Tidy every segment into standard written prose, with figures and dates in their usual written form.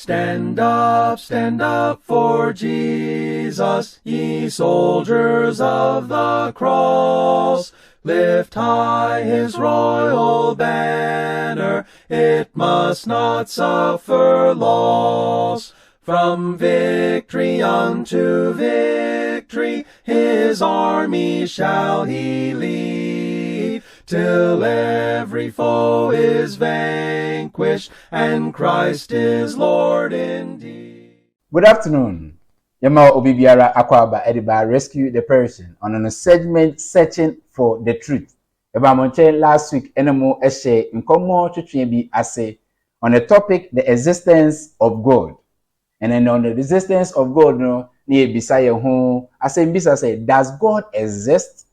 Stand up for Jesus, ye soldiers of the cross. Lift high his royal banner, it must not suffer loss. From victory unto victory, his army shall he lead, till every foe is vanquished, and Christ is Lord indeed. Good afternoon. Yama Obibiara Akwaba Ediba Rescue the Person on a segment searching for the truth. Eba monche last week enemo eshe nkomo twetwe bi ase on the topic the existence of God. And then on the existence of God no ni ebisa ye ho ase mbisa say does God exist?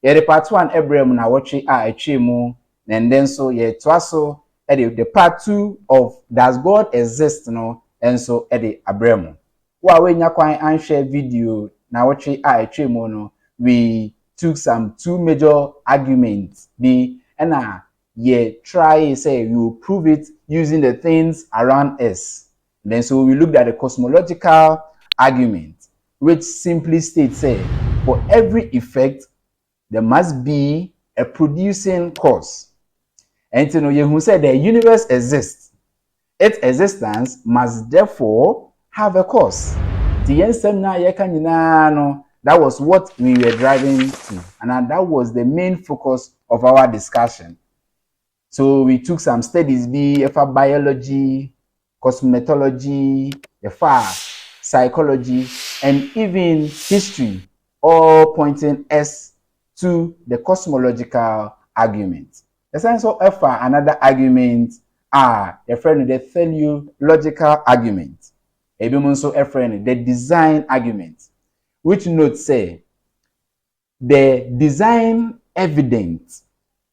Ye part 1 Abraham na watchi a etwe mu and then so ye twaso the part 2 of does God exist no and so Abraham. Wa we nya kwan an share video na watchi a etwe mu no we took some two major arguments be and ye try say you prove it using the things around us. Then so we looked at the cosmological argument, which simply states say for every effect there must be a producing cause. And you know you said the universe exists. Its existence must therefore have a cause. That was what we were driving to, and that was the main focus of our discussion. So we took some studies, for biology, cosmetology, psychology, and even history, all pointing us to the cosmological argument. The science of another argument are the friend the teleological argument. Also a friend the design argument, which notes say the design evidence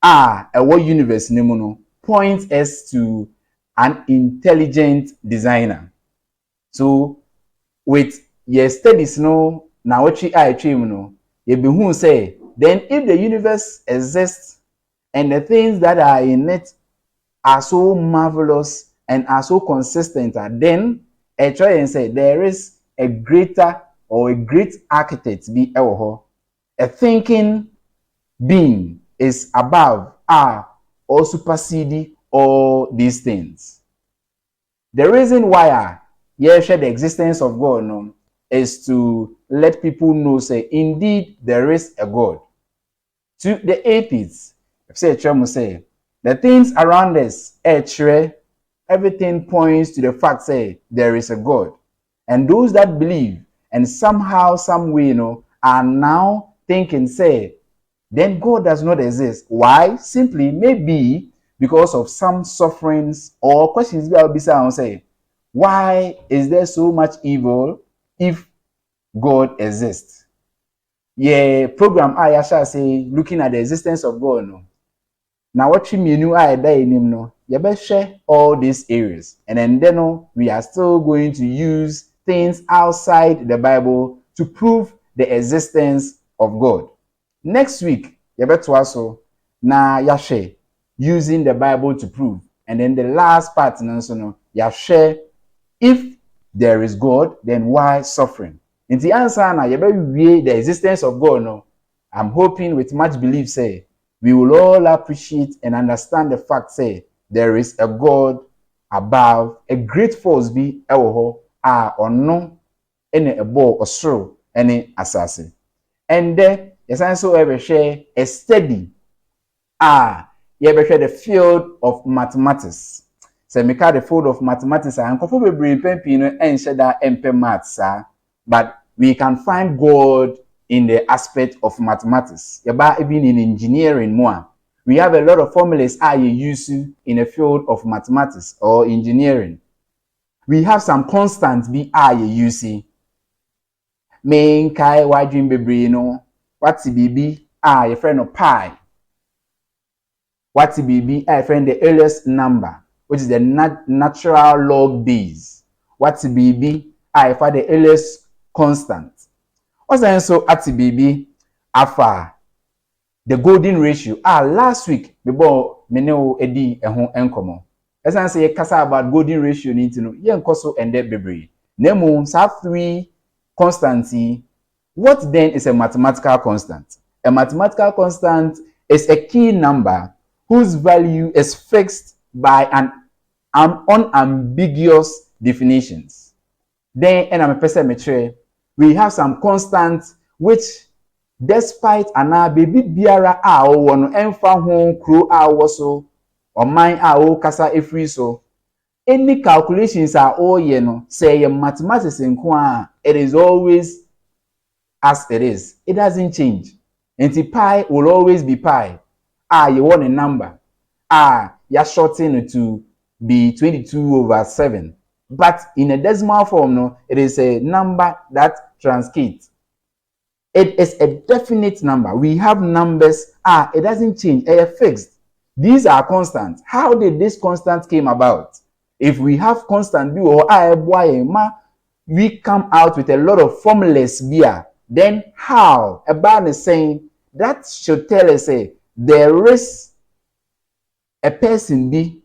a universe nemuno points us to an intelligent designer. So with your studies no na wachi a etwem no ye be hu say then if the universe exists and the things that are in it are so marvelous and are so consistent, then I try and say there is a greater or a great architect be a thinking being is above or supersede all these things. The reason why share the existence of God no, is to let people know say indeed there is a God. To the atheists, say the things around us, everything points to the fact say there is a God. And those that believe and somehow, some way, are now thinking say then God does not exist. Why? Simply maybe because of some sufferings or questions we will be say, why is there so much evil if God exists? Yeah, program I shall say looking at the existence of God no. Now what you mean I die in him no, you better share all these areas. And then we are still going to use things outside the Bible to prove the existence of God. Next week, you better also na yashe using the Bible to prove. And then the last part no yashe if there is God, then why suffering? In the answer now, you better the existence of God no. I'm hoping with much belief say we will all appreciate and understand the fact say there is a God above, a great force be or no any a ball or so any assassin. And then yes, also ever share a study. You ever share the field of mathematics. So me the field of mathematics and comfortable pempino and share that maths, but we can find God in the aspect of mathematics. Even in engineering more. We have a lot of formulas you use in the field of mathematics or engineering. We have some constants be you use. Main kai wajin bebre no. What's BB? Your friend of pi. What's BB? Your friend the earliest number, which is the natural log base. What's BB? Your friend the earliest constant. What's the so at BB? Afa the golden ratio. Last week before meneo edi ehon enkomo. As I say, kasa about golden ratio need to know. Yen koso and that baby. Nemo have three constants. What then is a mathematical constant? A mathematical constant is a key number whose value is fixed by an unambiguous definitions. Then, and I'm a person, we have some constants which, despite an baby biara a one emfa hon crew a waso or mine a o kasa efri so, any calculations are all no say mathematics in kwa, it is always as it is. It doesn't change. And the pi will always be pi. You want a number. You're shortening it to be 22/7. But in a decimal form, no, it is a number that transcates. It is a definite number. We have numbers. It doesn't change. They are fixed. These are constants. How did this constant came about? If we have constant, we come out with a lot of formulas here. Then how? About the saying that should tell us there is a person be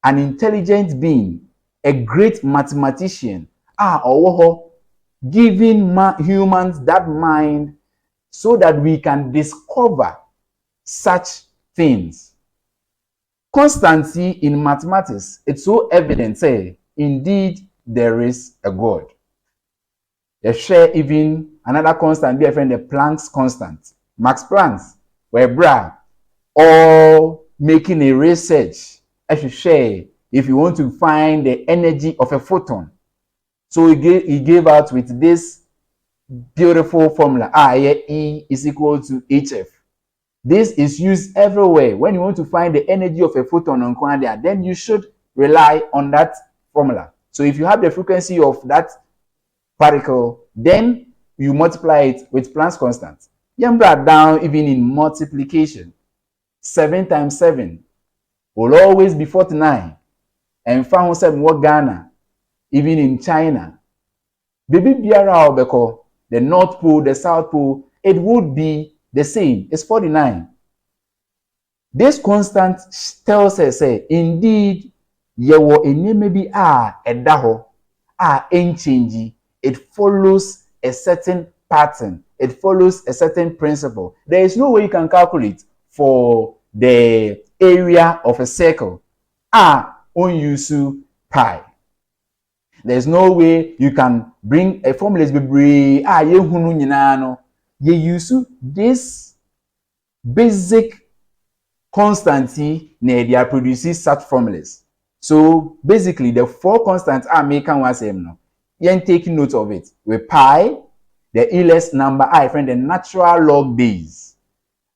an intelligent being, a great mathematician, giving humans that mind so that we can discover such things. Constancy in mathematics, it's so evident, indeed there is a God. They share even another constant, be a friend, the Planck's constant. Max Planck, where or making a research, I should share if you want to find the energy of a photon. So he gave out with this beautiful formula, E is equal to HF. This is used everywhere. When you want to find the energy of a photon on quantum, then you should rely on that formula. So if you have the frequency of that particle, then you multiply it with Planck's constant. You brought down even in multiplication. 7 times 7 will always be 49. And found 7 what Ghana, even in China. Baby Biara Obeko, the North Pole, the South Pole, it would be the same. It's 49. This constant tells us, indeed, yewo maybe edaho change. It follows a certain pattern. It follows a certain principle. There is no way you can calculate for the area of a circle. Use pi. There's no way you can bring a formula. You use this basic constancy they produces such formulas. So basically, the four constants are making one same now. You're taking note of it. With pi, the Euler's number, the natural log base.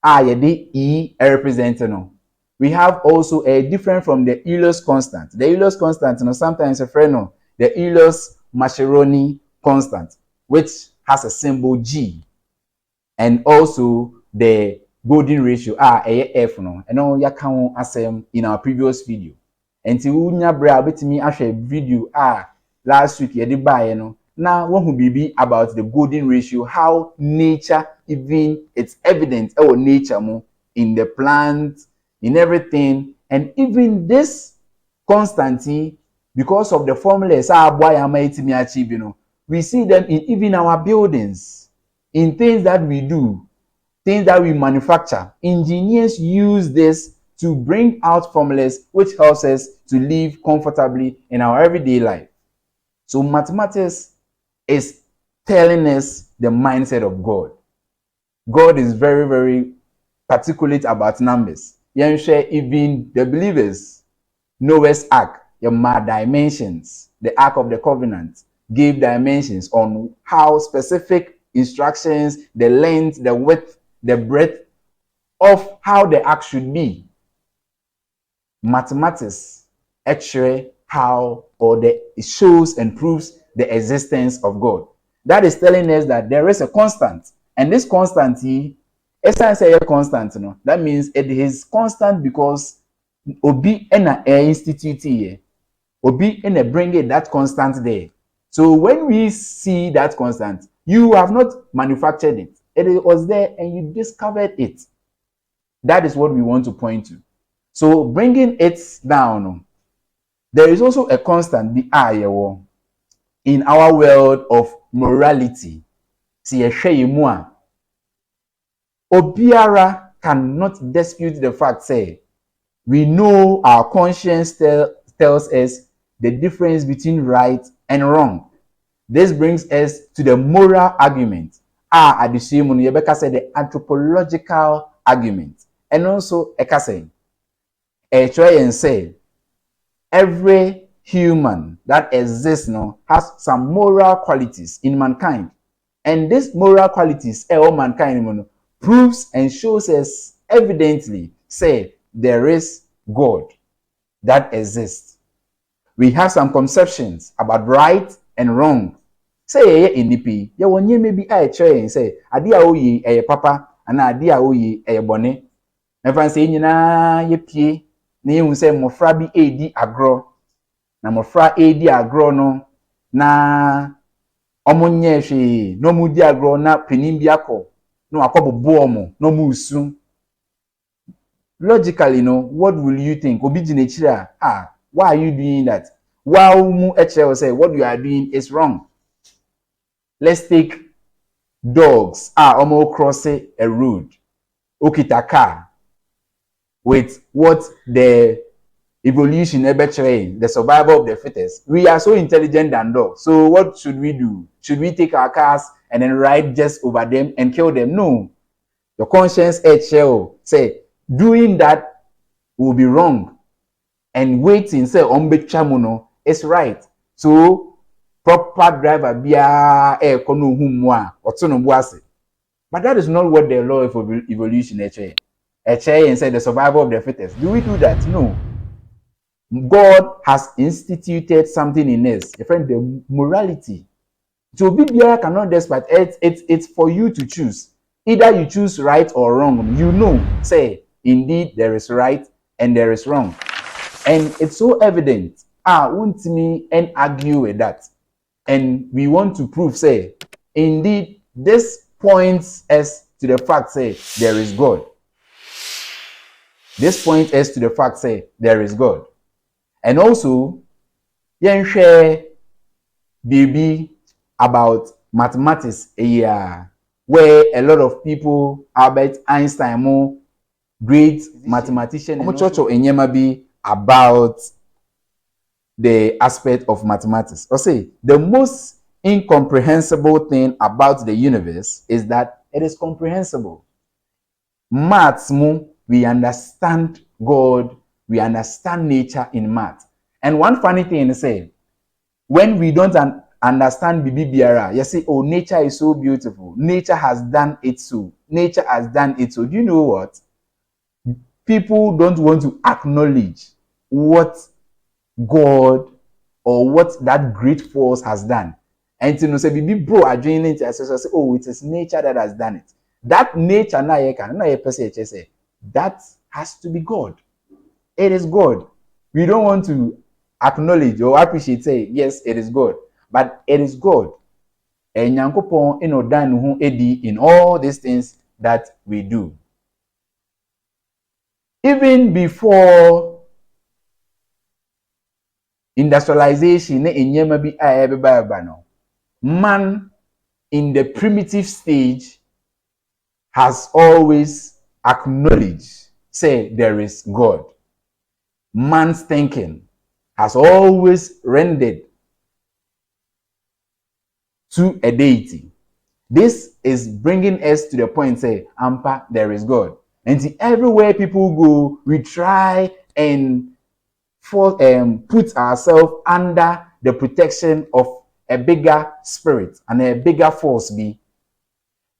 E representing. We have also a different from the Euler's constant. The Euler's constant, sometimes a friend, the Euler's Mascheroni constant, which has a symbol G, and also the golden ratio, F, and you can assume in our previous video. Until we bit me a video last week, now what will be about the golden ratio, how nature, even it's evident our nature in the plant, in everything, and even this constancy, because of the formulas we see them in even our buildings, in things that we do, things that we manufacture. Engineers use this to bring out formulas which helps us to live comfortably in our everyday life. So mathematics is telling us the mindset of God. God is very, very particular about numbers. You share even the believers, Noah's Ark, your dimensions, the Ark of the Covenant, gave dimensions on how specific instructions, the length, the width, the breadth of how the ark should be. Mathematics actually it shows and proves the existence of God. That is telling us that there is a constant, and this constant, that means it is constant because obi ena institute here, obi ena bring it that constant there. So when we see that constant, you have not manufactured it. It was there and you discovered it. That is what we want to point to. So bringing it down, There is also a constant in our world of morality. See, Obiara cannot dispute the fact, say, we know our conscience tells us the difference between right and wrong. This brings us to the moral argument. At the same time, Rebecca said the anthropological argument. And also, Eka try and say, every human that exists now has some moral qualities in mankind. And these moral qualities, all mankind, proves and shows us evidently, say, there is God that exists. We have some conceptions about right and wrong. Say, in the ya wonye maybe I try and say, adi a oyi eye papa, and adi a oyi eye bone. Never say, nyina ye pie, na ye say, mofra bi edi agro, na mofra edi agro no, na omonye hwe, no mu di agro na penim bi akọ, no akobobo omo, no mu usu. Logically, what will you think? Obi jinechira, why are you doing that? Wow, mu eche say what you are doing is wrong. Let's take dogs. Omo cross a road. Okitaka. With what the evolution the survival of the fittest. We are so intelligent than dogs. So what should we do? Should we take our cars and then ride just over them and kill them? No. Your conscience say doing that will be wrong. And waiting say chamuno is right. So proper driver but that is not what the law of evolution and say the survival of the fittest. Do we do that? No. God has instituted something in us, a friend, the morality. So Biblia cannot despite it's for you to choose. Either you choose right or wrong. Say indeed there is right and there is wrong. And it's so evident. Won't me and argue with that. And we want to prove, say, indeed, this points us to the fact, say, there is God. This points us to the fact, say, there is God. And also, yen share baby about mathematics where a lot of people, Albert Einstein, great mathematician, about the aspect of mathematics. Or say, the most incomprehensible thing about the universe is that it is comprehensible. Maths, we understand God, we understand nature in math. And one funny thing is, say, when we don't understand Bibiara, you say, oh, nature is so beautiful. Nature has done it so. Nature has done it so. Do you know what? People don't want to acknowledge what God or what that great force has done. And to say, bro, are doing it, say, oh, it is nature that has done it. That nature, that has to be God. It is God. We don't want to acknowledge or appreciate, say, yes, it is God. But it is God. And Yankopon in all these things that we do. Even before industrialization, man in the primitive stage has always acknowledged, say, there is God. Man's thinking has always rendered to a deity. This is bringing us to the point, say, Ampa, there is God. And everywhere people go, we try and put ourselves under the protection of a bigger spirit and a bigger force. Me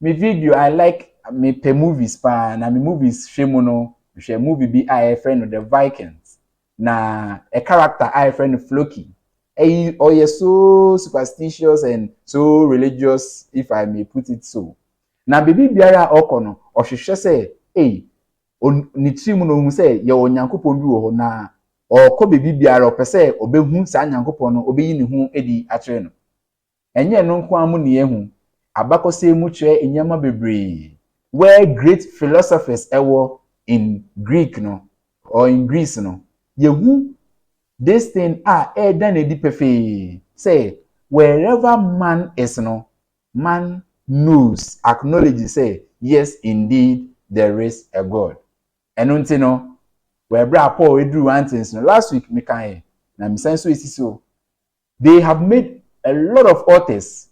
video, I like me pe movies pa na me movies shemono, she movie be I friend of the Vikings. Na a character I friend Floki. Oh, you're so superstitious and so religious, if I may put it so. Na baby biara okono, or she say, hey, ni trimu no say, ye onyankopon bi wo ho na or ko baby biara o pese obehu sa nyankopon no obeyi ne hu edi akere no. Enye no nko amu ne ehu, abakose mu kire enyama bebre, where great philosophers ewo in Greek no or in Greece no. Yehu this thing done a deep say wherever man is no, man knows, acknowledges, say yes indeed there is a God. And until no, where Paul we drew answers no last week me can na me sense so they have made a lot of authors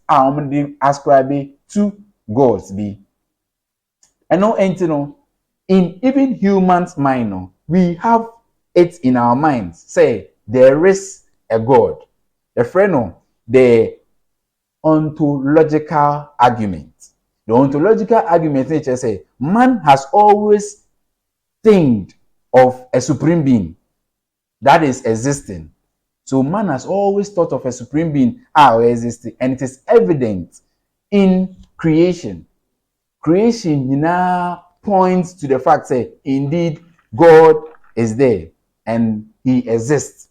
ascribing to gods be. And no no, in even humans mind no, we have it in our minds say there is a God. The friend no, the ontological argument. The ontological argument nature say man has always think of a supreme being that is existing. So man has always thought of a supreme being existing, and it is evident in creation. Creation now points to the fact that indeed God is there and he exists.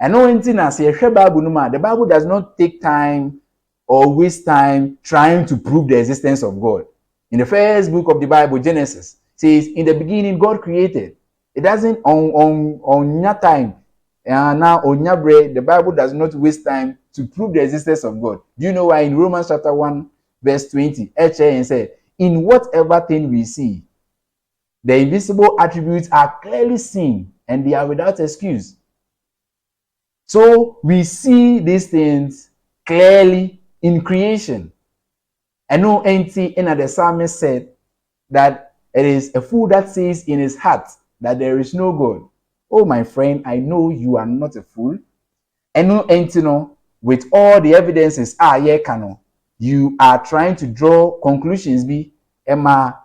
And no anything as the Bible does not take time or waste time trying to prove the existence of God. In the first book of the Bible, Genesis, says in the beginning God created. It doesn't on your time. And now on your bread, the Bible does not waste time to prove the existence of God. Do you know why in Romans chapter 1, verse 20, and said, in whatever thing we see, the invisible attributes are clearly seen and they are without excuse. So we see these things clearly in creation. And no empty in the psalmist said that it is a fool that says in his heart that there is no God. Oh, my friend, I know you are not a fool. And no empty no, with all the evidences, you are trying to draw conclusions. Be Emma,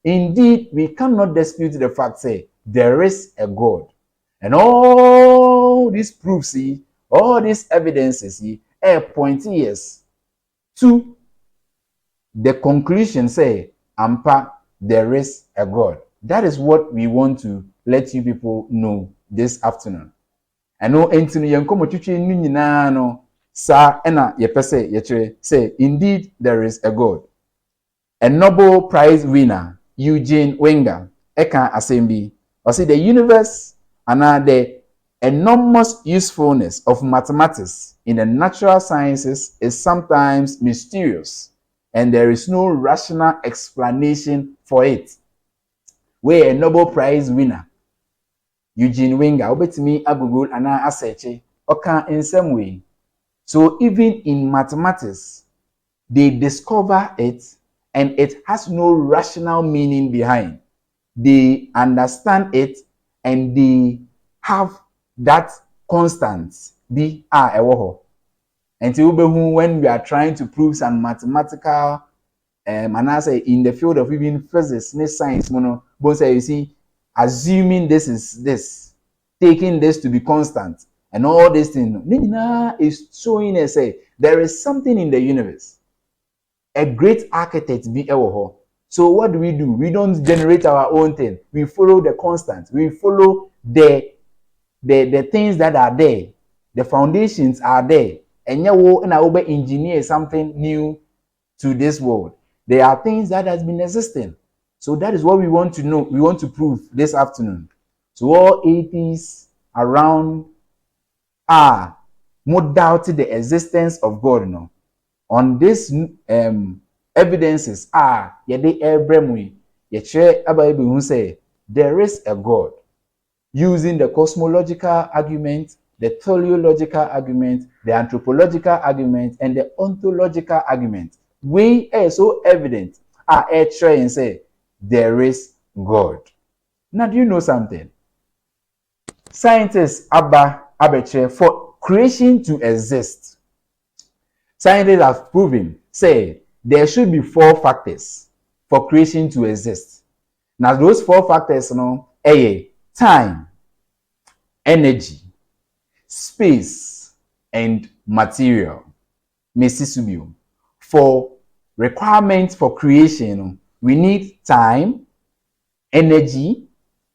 indeed, we cannot dispute the fact say there is a God. And all these proofs, all these evidences, point yes to the conclusion say, Ampa, there is a God. That is what we want to let you people know this afternoon. I know entinu yenkomo twitwe nu nyina no sa ena yepese yechire say indeed there is a God. A Nobel Prize winner Eugene Wenger eka assembly or say the universe and the enormous usefulness of mathematics in the natural sciences is sometimes mysterious and there is no rational explanation for it. Where a Nobel Prize winner Eugene Wenger obetimi agugul ana asearch oka in some way. So even in mathematics they discover it and it has no rational meaning behind. They understand it and they have that constance be ewoho. Until when we are trying to prove some mathematical and I say in the field of even physics, science, both say you see, assuming this is this, taking this to be constant, and all this thing, is showing us say there is something in the universe. A great architect be ewoho. So what do? We don't generate our own thing. We follow the constant. We follow the things that are there. The foundations are there. And you engineer something new to this world. There are things that has been existing. So that is what we want to know. We want to prove this afternoon. So all atheists around are more doubted the existence of God. No? On this evidences yede ebremwe ye Bible who say there is a God using the cosmological argument, the teleological argument, the anthropological argument, and the ontological argument. We are so evident try and say there is God. Now, do you know something? Scientists abeche for creation to exist. Scientists have proven say there should be 4 factors for creation to exist. Now, those 4 factors, time, energy, space, and material. Mesisubio. For requirements for creation, we need time, energy,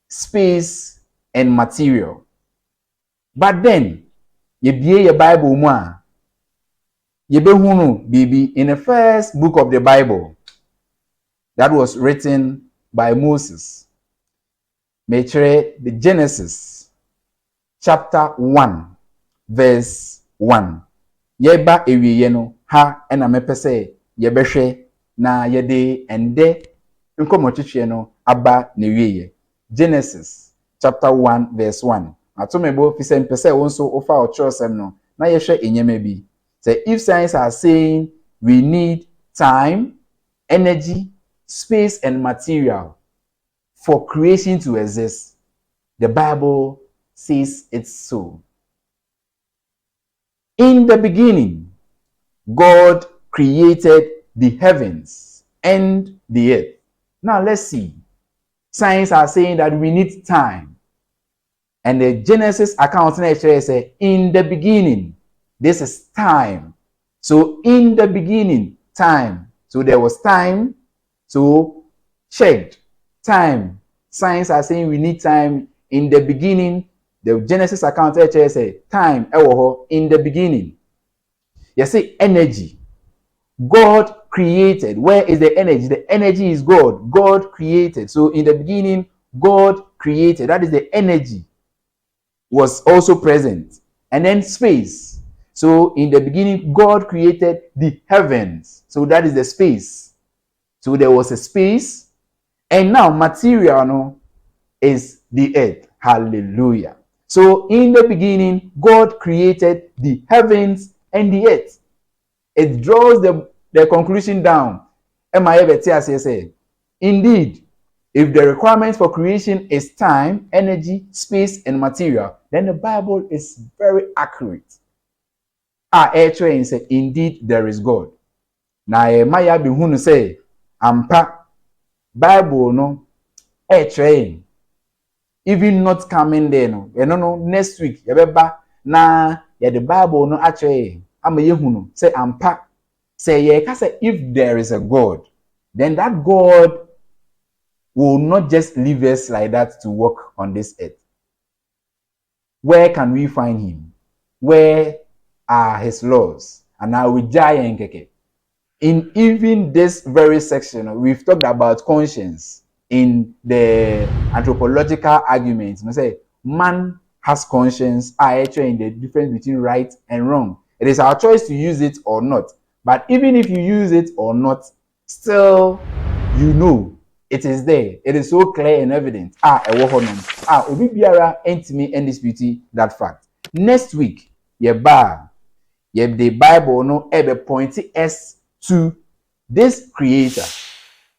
space, and material. But then, you be your Bible more. You be baby in the first book of the Bible that was written by Moses. Metre the Genesis chapter 1 verse 1. Yeba ewiye no ha ena mepese yebehwe na yede ende nkomochichie no aba na wiye. Genesis chapter 1 verse 1. Atomebo fi se mpese wonso ofa ochosem no na yehwe enyeme bi. Say if science are saying we need time, energy, space and material for creation to exist, the Bible says it's so. In the beginning, God created the heavens and the earth. Now let's see. Science are saying that we need time. And the Genesis account says, in the beginning, this is time. So in the beginning, time. So there was time. So checked. Time. Science are saying we need time. In the beginning, the Genesis account says time in the beginning. You see energy. God created. Where is the energy? The energy is God. God created. So in the beginning, God created. That is the energy was also present. And then space. So in the beginning, God created the heavens. So that is the space. So there was a space. And now material is the earth. Hallelujah. So in the beginning, God created the heavens and the earth. It draws the conclusion down. Indeed, if the requirement for creation is time, energy, space, and material, then the Bible is very accurate. Actually say, indeed, there is God. Now, Maya Bihunu say, Ampa, Bible no, train. Even not coming there, no, next week, yabeba, na, the Bible no, actually, I'm a yehunu, say, Ampa, say, if there is a God, then that God will not just leave us like that to walk on this earth. Where can we find him? Where are his laws? And now we giant keke. In even this very section, we've talked about conscience in the anthropological argument. We say man has conscience, actually in the difference between right and wrong. It is our choice to use it or not. But even if you use it or not, still you know it is there. It is so clear and evident. Obi biara entimi and dispute that fact. Next week, the Bible no ebe pointing us to this creator.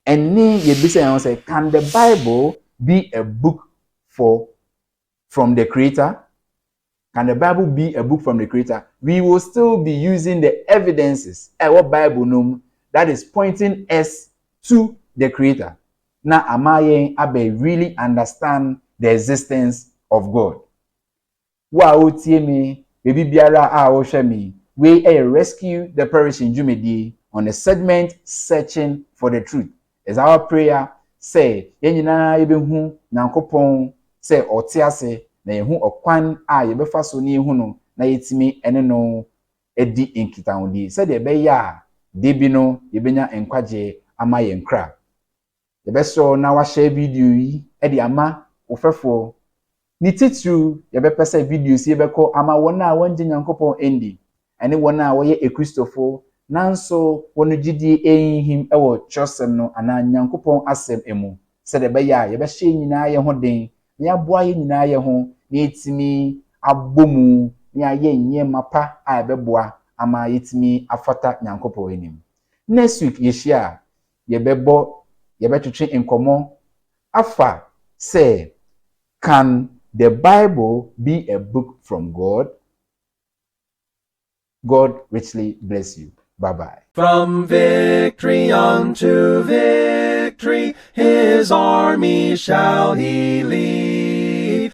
And ni say, can the Bible be a book from the creator? Can the Bible be a book from the creator? We will still be using the evidences what Bible that is pointing us to the creator. Now, amaye abe really understand the existence of God. Wa otie me, baby biara a ohwe me, we rescue the perishing Jumedi on a segment searching for the truth. As our prayer say, yen nyina yebehu Nyankopon say otiase na yehu okwan a yebefa so ni hu no na yetimi ene no edi nkitaudi. Say de be ya de bi no yebenya enkwaje ama yenkra. Yebeso na wa share video yi e de ama ofefo ni titru yebepese videos yebeko ama wona wanje Nyankopon endi ene wona wo ye ekristofo nanso wono gidi ehim ewo chosem no ana Nyankopon asem emu se de be ya yebehye nyina ye ho den na yaboa ye nyina ye ho na etimi abomu na ye nye mapa a ebeboa ama yetimi afata Nyankopon enim. Next week yeshia yebetwetwe enkomo afa say, can the Bible be a book from God? God richly bless you. Bye-bye. From victory unto victory, his army shall he lead.